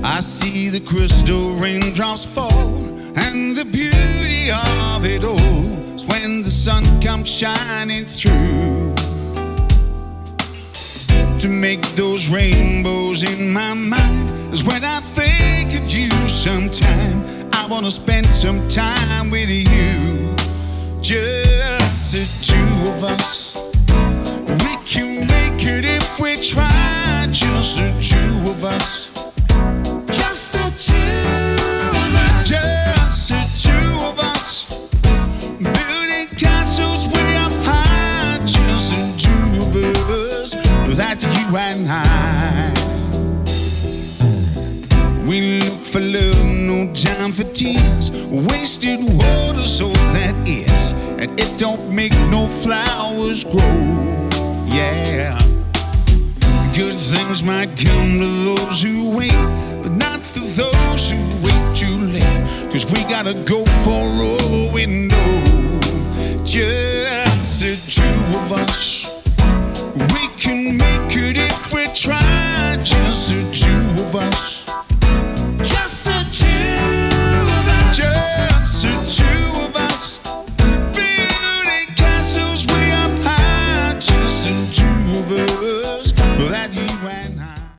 I see the crystal raindrops fall, and the beauty of it all is when the sun comes shining through to make those rainbows in my mind. Is when I think of you sometime. I wanna spend some time with you, just the two of us. We can make it if we try, just the two of us. Just the two of us. Just the two of us. Building castles way up high. Just the two of us. That's you and I. We look for love, no time for tears. Wasted water, so that is. And it don't make no flowers grow. Yeah. Good things might come to those who wait, but not for those who wait too late. 'Cause we gotta go for all we know. Just the two of us. We can make it if we try. Just the two of us.